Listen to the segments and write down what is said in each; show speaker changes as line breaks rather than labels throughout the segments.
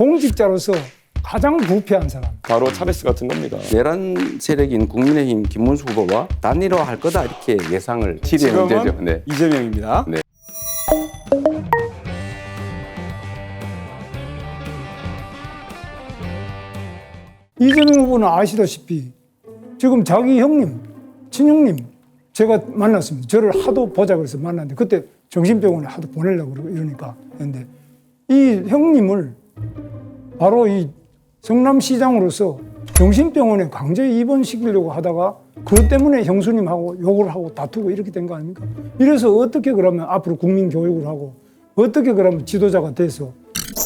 공직자로서 가장 부패한 사람.
바로 차베스 같은 겁니다.
내란 세력인 국민의힘 김문수 후보와 단일화할 거다 이렇게 예상을 7위 문제죠.
지금은
네.
이재명입니다.
네.
이재명 후보는 아시다시피 지금 자기 형님, 친형님 제가 만났습니다. 저를 하도 보자 그래서 만났는데 그때 정신병원에 하도 보내려고 그러고 이러니까 했는데 이 형님을 바로 이 성남시장으로서 정신병원에 강제 입원시키려고 하다가 그것 때문에 형수님하고 욕을 하고 다투고 이렇게 된 거 아닙니까? 이래서 어떻게 그러면 앞으로 국민 교육을 하고 어떻게 그러면 지도자가 돼서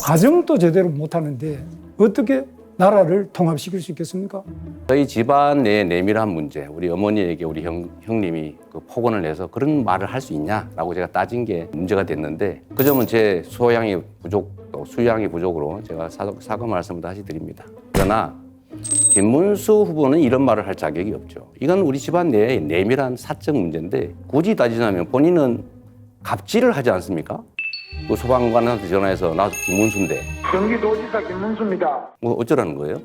가정도 제대로 못하는데 어떻게 나라를 통합시킬 수 있겠습니까?
저희 집안 내의 내밀한 문제, 우리 어머니에게 우리 형님이 그 폭언을 내서 그런 말을 할 수 있냐라고 제가 따진 게 문제가 됐는데 그 점은 제 소양이 부족, 또 수양이 부족으로 제가 사과 말씀을 다시 드립니다. 그러나 김문수 후보는 이런 말을 할 자격이 없죠. 이건 우리 집안 내의 내밀한 사적 문제인데 굳이 따지자면 본인은 갑질을 하지 않습니까? 그 소방관한테 전화해서 나도 김문수인데
경기도지사 김문수입니다.
뭐 어쩌라는 거예요?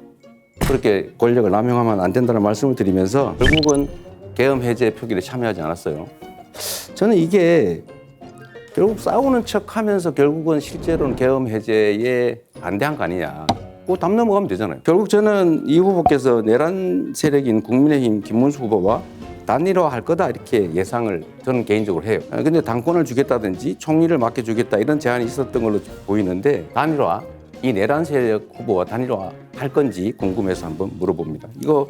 그렇게 권력을 남용하면 안 된다는 말씀을 드리면서 결국은 계엄 해제 표기에 참여하지 않았어요. 저는 이게 결국 싸우는 척하면서 결국은 실제로는 계엄 해제에 반대한 거 아니냐. 그 담 넘어가면 되잖아요. 결국 저는 이 후보께서 내란 세력인 국민의힘 김문수 후보와 단일화할 거다 이렇게 예상을 저는 개인적으로 해요. 근데 당권을 주겠다든지 총리를 맡겨주겠다 이런 제안이 있었던 걸로 보이는데 단일화, 이 내란 세력 후보와 단일화 할 건지 궁금해서 한번 물어봅니다. 이거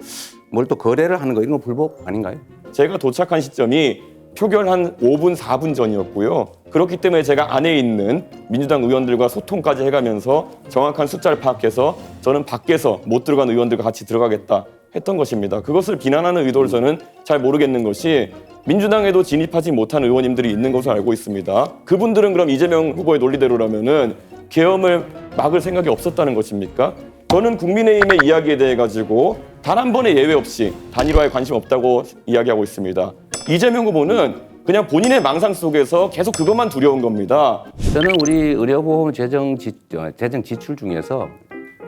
뭘 또 거래를 하는 거 이런 거 불법 아닌가요?
제가 도착한 시점이 표결 한 5분, 4분 전이었고요. 그렇기 때문에 제가 안에 있는 민주당 의원들과 소통까지 해가면서 정확한 숫자를 파악해서 저는 밖에서 못 들어간 의원들과 같이 들어가겠다 했던 것입니다. 그것을 비난하는 의도를 저는 잘 모르겠는 것이 민주당에도 진입하지 못한 의원님들이 있는 것으로 알고 있습니다. 그분들은 그럼 이재명 후보의 논리대로라면은 계엄을 막을 생각이 없었다는 것입니까? 저는 국민의힘의 이야기에 대해 가지고 단 한 번의 예외 없이 단일화에 관심 없다고 이야기하고 있습니다. 이재명 후보는 그냥 본인의 망상 속에서 계속 그것만 두려운 겁니다.
저는 우리 의료보험 재정 지출 중에서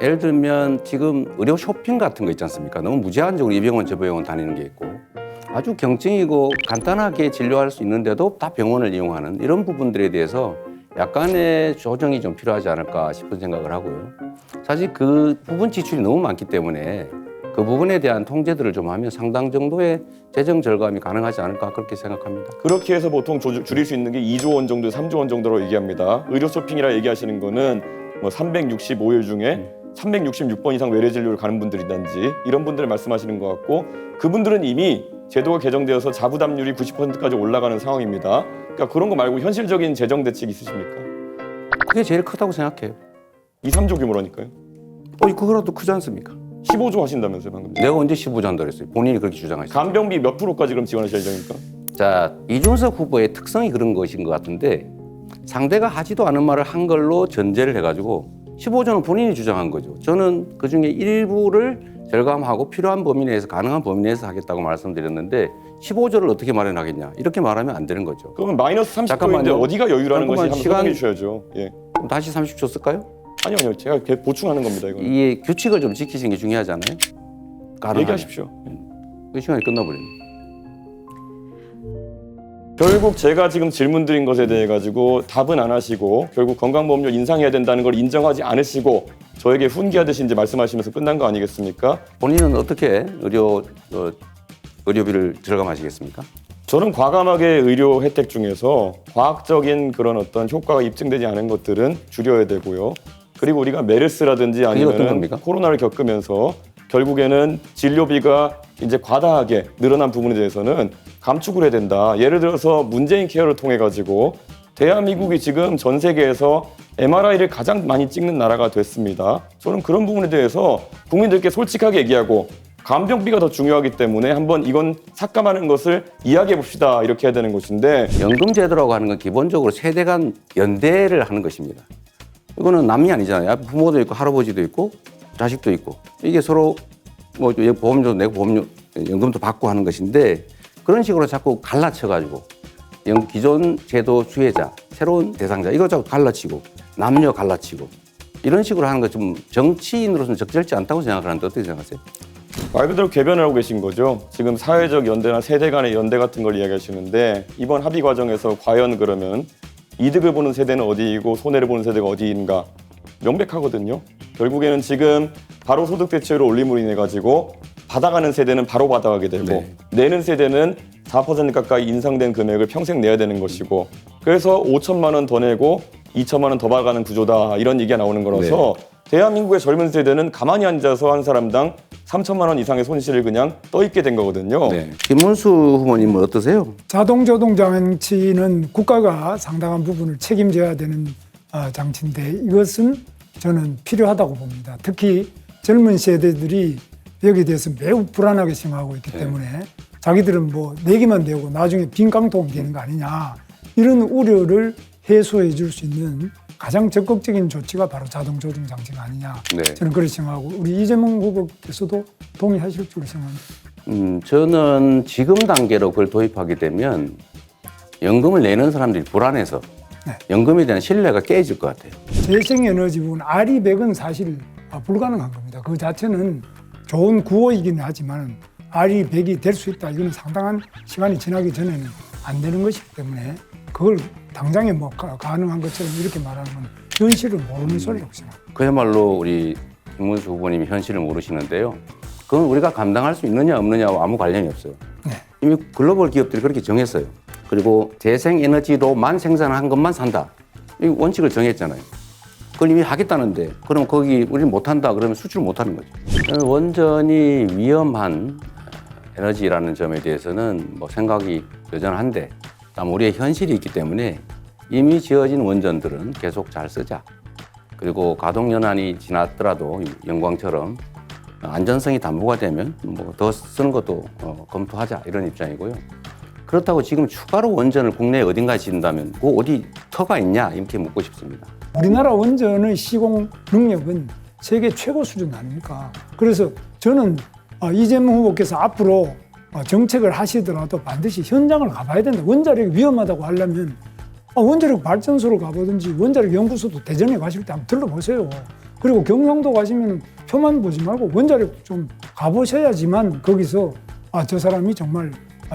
예를 들면 지금 의료 쇼핑 같은 거 있지 않습니까? 너무 무제한적으로 이 병원 저 병원 다니는 게 있고 아주 경증이고 간단하게 진료할 수 있는데도 다 병원을 이용하는 이런 부분들에 대해서 약간의 조정이 좀 필요하지 않을까 싶은 생각을 하고요. 사실 그 부분 지출이 너무 많기 때문에 그 부분에 대한 통제들을 좀 하면 상당 정도의 재정 절감이 가능하지 않을까 그렇게 생각합니다.
그렇게 해서 보통 줄일 수 있는 게 2조 원 정도, 3조 원 정도로 얘기합니다. 의료 쇼핑이라 얘기하시는 거는 뭐 365일 중에 366번 이상 외래 진료를 가는 분들이든지 이런 분들을 말씀하시는 것 같고 그분들은 이미 제도가 개정되어서 자부담률이 90%까지 올라가는 상황입니다. 그러니까 그런 거 말고 현실적인 재정 대책 있으십니까?
그게 제일 크다고 생각해요.
2, 3조 규모라니까요.
그거라도 크지 않습니까?
15조 하신다면서요 방금.
내가 언제 15조 한다 그랬어요? 본인이 그렇게 주장하시죠.
간병비 몇 프로까지 그럼 지원하실 예정입니까?
자, 이준석 후보의 특성이 그런 것인 것 같은데 상대가 하지도 않은 말을 한 걸로 전제를 해가지고 15조는 본인이 주장한 거죠. 저는 그중에 일부를 절감하고 필요한 범위 내에서 가능한 범위 내에서 하겠다고 말씀드렸는데 15조를 어떻게 마련하겠냐 이렇게 말하면 안 되는 거죠.
그러면 마이너스 30%인데
잠깐만요.
어디가 여유라는 것이 한번
시간-
설명해 주셔야죠. 예.
그럼 다시 30조 쓸까요?
아니요. 제가 계속 보충하는 겁니다. 이거는.
이 규칙을 좀 지키시는 게 중요하잖아요. 가능하면.
얘기하십시오.
그 시간이 끝나버립니다.
결국 제가 지금 질문 드린 것에 대해 가지고 답은 안 하시고 결국 건강보험료 인상해야 된다는 걸 인정하지 않으시고 저에게 훈계하듯이 이제 말씀하시면서 끝난 거 아니겠습니까?
본인은 어떻게 의료비를 절감하시겠습니까?
저는 과감하게 의료 혜택 중에서 과학적인 그런 어떤 효과가 입증되지 않은 것들은 줄여야 되고요. 그리고 우리가 메르스라든지
어떤
아니면
겁니까?
코로나를 겪으면서 결국에는 진료비가 이제 과다하게 늘어난 부분에 대해서는 감축을 해야 된다. 예를 들어서 문재인 케어를 통해 가지고 대한민국이 지금 전 세계에서 MRI를 가장 많이 찍는 나라가 됐습니다. 저는 그런 부분에 대해서 국민들께 솔직하게 얘기하고 간병비가 더 중요하기 때문에 한번 이건 삭감하는 것을 이야기해 봅시다. 이렇게 해야 되는 것인데
연금제도라고 하는 건 기본적으로 세대 간 연대를 하는 것입니다. 이거는 남이 아니잖아요. 부모도 있고 할아버지도 있고 자식도 있고 이게 서로 뭐 보험료도 내고 보험료 연금도 받고 하는 것인데 그런 식으로 자꾸 갈라쳐가지고 기존 제도 수혜자, 새로운 대상자 이거 자꾸 갈라치고 남녀 갈라치고 이런 식으로 하는 거 좀 정치인으로서는 적절치 않다고 생각하는데 어떻게 생각하세요?
말 그대로 궤변을 하고 계신 거죠. 지금 사회적 연대나 세대 간의 연대 같은 걸 이야기하시는데 이번 합의 과정에서 과연 그러면 이득을 보는 세대는 어디이고 손해를 보는 세대가 어디인가 명백하거든요. 결국에는 지금 바로 소득 대체율을 올림으로 인해 가지고 받아가는 세대는 바로 받아가게 되고
네.
내는 세대는 4% 가까이 인상된 금액을 평생 내야 되는 것이고 그래서 5천만 원 더 내고 2천만 원 더 받아가는 구조다 이런 얘기가 나오는 거라서 대한민국의 젊은 세대는 가만히 앉아서 한 사람당 3천만 원 이상의 손실을 그냥 떠있게 된 거거든요.
네. 김문수 후보님은 어떠세요?
자동조동 장치는 국가가 상당한 부분을 책임져야 되는 장치인데 이것은 저는 필요하다고 봅니다. 특히 젊은 세대들이 여기에 대해서 매우 불안하게 생각하고 있기 때문에 자기들은 뭐 내기만 되고 나중에 빈 깡통이 되는 거 아니냐 이런 우려를 해소해 줄 수 있는 가장 적극적인 조치가 바로 자동조정 장치가 아니냐
네.
저는 그렇게 생각하고 우리 이재명 후보께서도 동의하실 줄로 생각합니다.
저는 지금 단계로 그걸 도입하게 되면 연금을 내는 사람들이 불안해서
네.
연금에 대한 신뢰가 깨질 것 같아요.
재생에너지 부분 RE100은 사실 불가능한 겁니다. 그 자체는 좋은 구호이긴 하지만 RE100이 될 수 있다. 이건 상당한 시간이 지나기 전에는 안 되는 것이기 때문에 그걸 당장에 뭐 가능한 것처럼 이렇게 말하는 건 현실을 모르는 소리라고 생각합니다.
그야말로 우리 김문수 후보님이 현실을 모르시는데요. 그건 우리가 감당할 수 있느냐 없느냐와 아무 관련이 없어요.
네.
이미 글로벌 기업들이 그렇게 정했어요. 그리고 재생에너지로만 생산한 것만 산다. 이 원칙을 정했잖아요. 그걸 이미 하겠다는데 그럼 거기 우리는 못한다 그러면 수출을 못하는 거죠. 저는 원전이 위험한 에너지라는 점에 대해서는 뭐 생각이 여전한데 다만 우리의 현실이 있기 때문에 이미 지어진 원전들은 계속 잘 쓰자. 그리고 가동연한이 지났더라도 영광처럼 안전성이 담보가 되면 뭐 더 쓰는 것도 검토하자 이런 입장이고요. 그렇다고 지금 추가로 원전을 국내에 어딘가에 짓는다면 그 어디 터가 있냐 이렇게 묻고 싶습니다.
우리나라 원전의 시공 능력은 세계 최고 수준 아닙니까? 그래서 저는 이재명 후보께서 앞으로 정책을 하시더라도 반드시 현장을 가봐야 된다. 원자력이 위험하다고 하려면 원자력 발전소를 가보든지 원자력 연구소도 대전에 가실 때 한번 들러보세요. 그리고 경상도 가시면 표만 보지 말고 원자력 좀 가보셔야지만 거기서 저 사람이 정말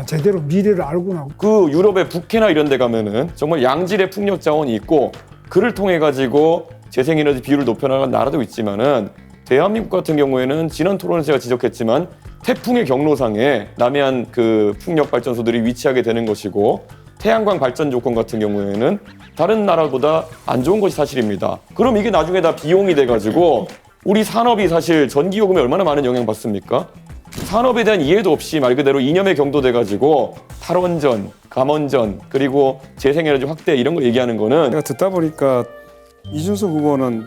제대로 미래를 알구나.
그 유럽의 북해나 이런 데 가면은 정말 양질의 풍력 자원이 있고 그를 통해 가지고 재생에너지 비율을 높여나가는 나라도 있지만은 대한민국 같은 경우에는 지난 토론에서 제가 지적했지만 태풍의 경로상에 남해안 그 풍력 발전소들이 위치하게 되는 것이고 태양광 발전 조건 같은 경우에는 다른 나라보다 안 좋은 것이 사실입니다. 그럼 이게 나중에 다 비용이 돼가지고 우리 산업이 사실 전기요금에 얼마나 많은 영향 받습니까? 산업에 대한 이해도 없이 말 그대로 이념에 경도돼가지고 탈원전, 감원전, 그리고 재생에너지 확대 이런 거 얘기하는 거는
제가 듣다 보니까 이준석 후보는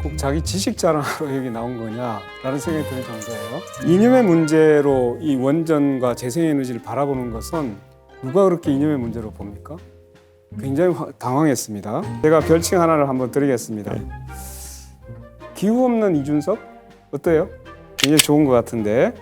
꼭 자기 지식 자랑하러 여기 나온 거냐라는 생각이 들 정도예요. 이념의 문제로 이 원전과 재생에너지를 바라보는 것은 누가 그렇게 이념의 문제로 봅니까? 굉장히 당황했습니다. 제가 별칭 하나를 한번 드리겠습니다. 기후 없는 이준석? 어때요? 굉장히 좋은 것 같은데